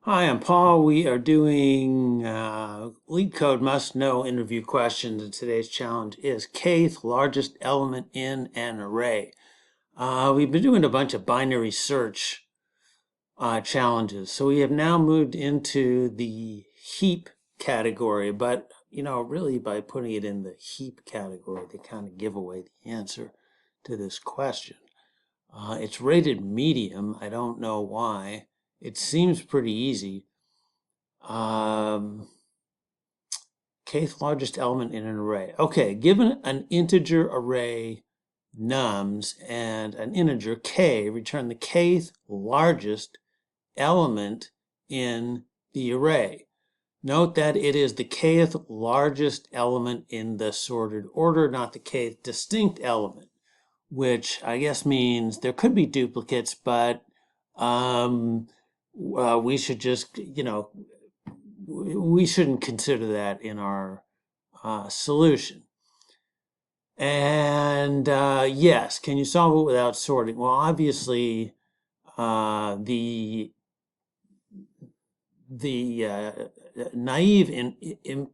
Hi, I'm Paul. We are doing Leetcode must-know interview questions, and today's challenge is kth largest element in an array. We've been doing a bunch of binary search challenges, so we have now moved into the heap category, but really by putting it in the heap category, they kind of give away the answer to this question. It's rated medium. I don't know why. It seems pretty easy. Kth largest element in an array. Okay, given an integer array nums and an integer k, return the kth largest element in the array. Note that it is the kth largest element in the sorted order, not the kth distinct element, which I guess means there could be duplicates, but we should just, we shouldn't consider that in our solution. And yes, can you solve it without sorting? Well, obviously, the naive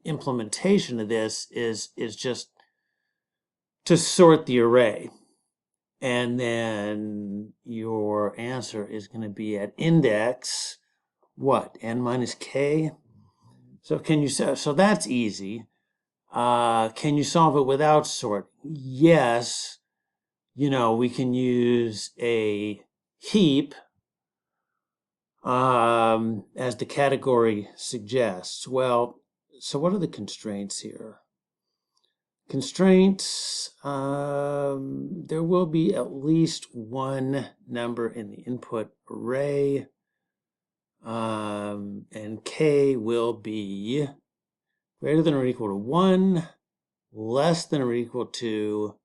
implementation of this is just to sort the array. And then your answer is going to be at index, what, n minus k? So so that's easy. Can you solve it without sorting? Yes. We can use a heap, as the category suggests. Well, so what are the constraints here? Constraints, there will be at least one number in the input array, and k will be greater than or equal to 1, less than or equal to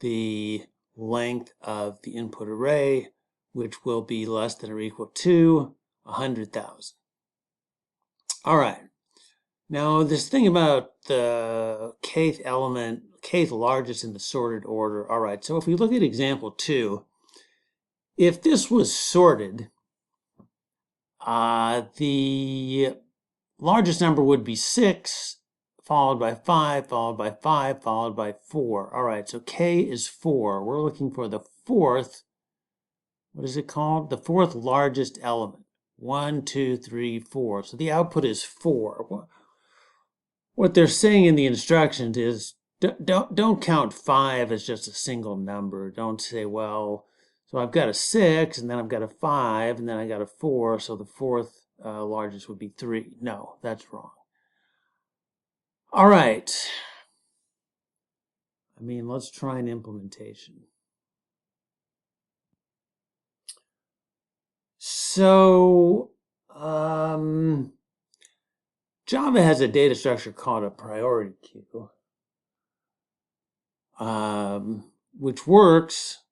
the length of the input array, which will be less than or equal to 100,000. All right. Now, this thing about the kth element, kth largest in the sorted order. All right, so if we look at example 2, if this was sorted, the largest number would be 6, followed by 5, followed by 5, followed by 4. All right, so k is 4. We're looking for the fourth, what is it called? The fourth largest element. 1, 2, 3, 4. So the output is 4. What they're saying in the instructions is don't count 5 as just a single number. Don't say, well, so I've got a 6, and then I've got a 5, and then I got a 4, so the fourth largest would be 3. No, that's wrong. All right. Let's try an implementation. So, Java has a data structure called a priority queue, which works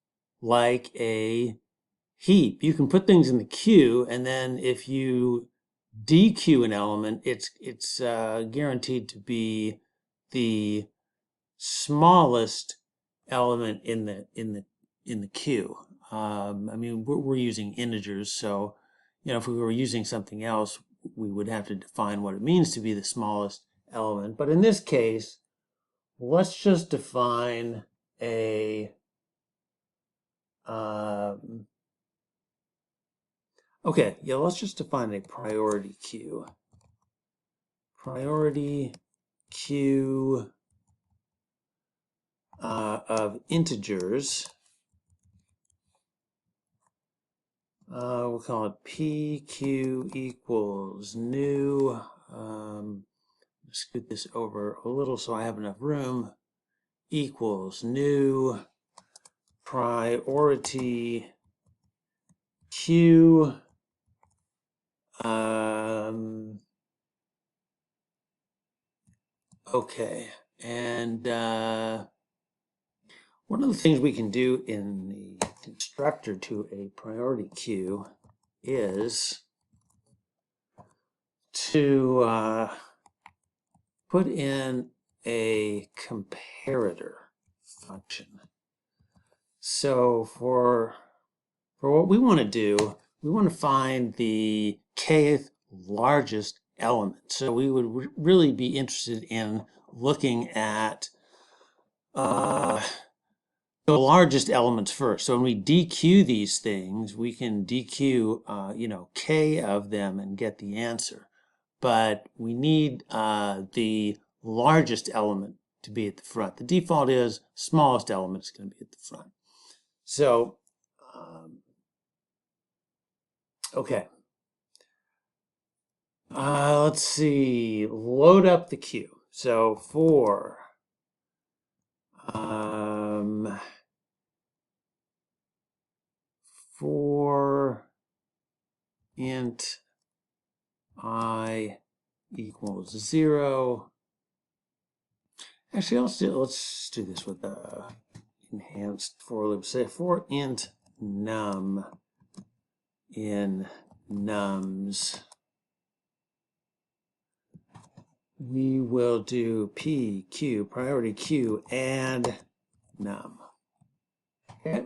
like a heap. You can put things in the queue, and then if you dequeue an element, it's guaranteed to be the smallest element in the queue. We're using integers, so if we were using something else, we would have to define what it means to be the smallest element. But in this case, let's just define a let's just define a priority queue. Priority queue of integers. We'll call it PQ equals new. Scoot this over a little so I have enough room. Equals new priority queue. Okay, and one of the things we can do in the constructor to a priority queue is to put in a comparator function. So for what we want to do, we want to find the kth largest element. So we would really be interested in looking at the largest elements first. So when we dequeue these things, we can dequeue, k of them and get the answer. But we need the largest element to be at the front. The default is smallest element is going to be at the front. So, okay. Let's see. Load up the queue. So for int I equals 0. Actually, let's do this with a enhanced for loop. Say for int num in nums, we will do p q priority q add num. Okay.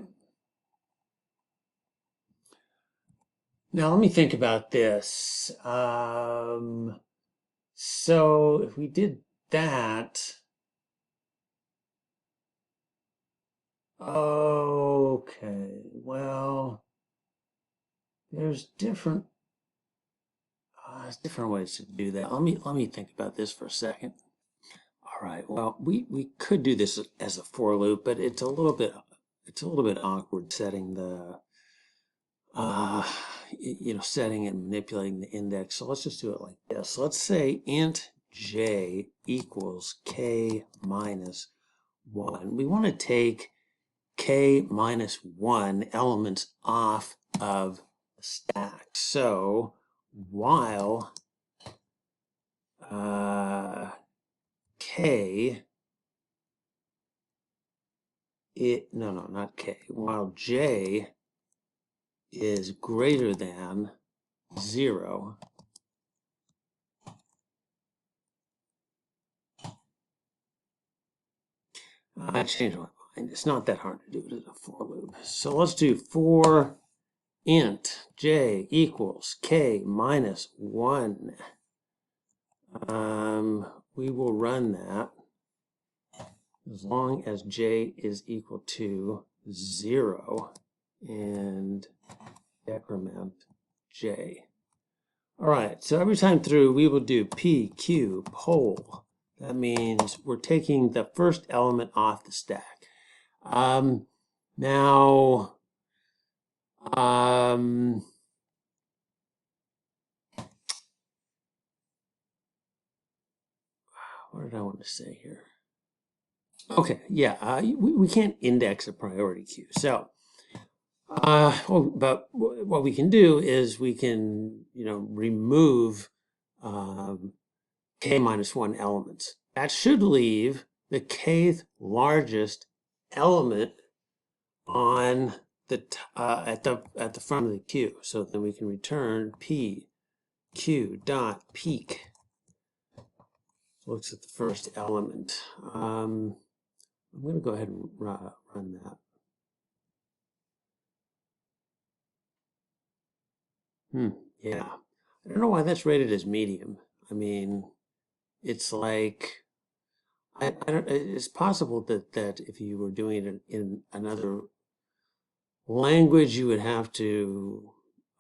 Now let me think about this. So if we did that, okay, well, there's different ways to do that. Let me think about this for a second. All right. Well, we could do this as a for loop, but it's a little bit awkward setting the setting and manipulating the index. So let's just do it like this. Let's say int j equals k minus 1. We want to take k minus 1 elements off of the stack. So while while j is greater than 0, I changed my mind. It's not that hard to do it as a for loop. So let's do for int j equals k minus 1. We will run that as long as j is equal to 0 and decrement j. All right, so every time through we will do p, q, poll. That means we're taking the first element off the stack. Now, what did I want to say here? Okay, yeah, we can't index a priority queue. So, but what we can do is we can, remove k minus 1 elements. That should leave the kth largest element on the at the front of the queue. So then we can return p q dot peak. Looks at the first element. I'm going to go ahead and run that. Yeah, I don't know why that's rated as medium. I mean, it's like I don't. It's possible that if you were doing it in another language, you would have to,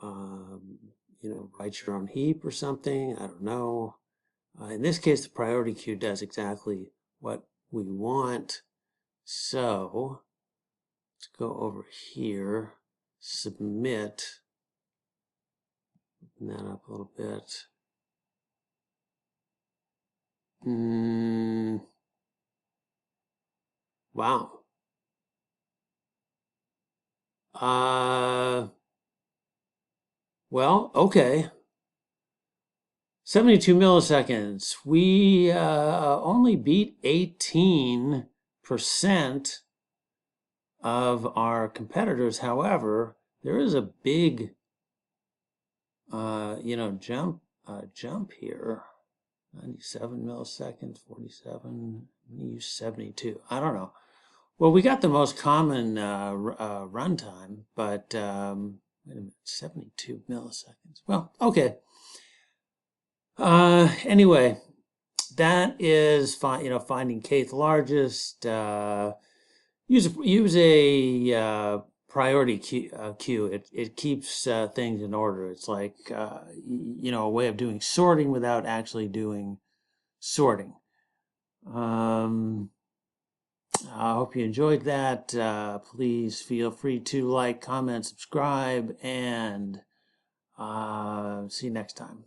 write your own heap or something. I don't know. In this case, the priority queue does exactly what we want. So let's go over here, submit. Open that up a little bit. Wow. Well, okay. 72 milliseconds. We only beat 18% of our competitors. However, there is a big, jump here. 97 milliseconds, 47. I'm going to use 72. I don't know. Well, we got the most common runtime, but wait a minute, 72 milliseconds. Well, okay. Anyway, that is finding kth largest. Use a priority queue. It keeps things in order. It's like a way of doing sorting without actually doing sorting. I hope you enjoyed that. Please feel free to like, comment, subscribe, and see you next time.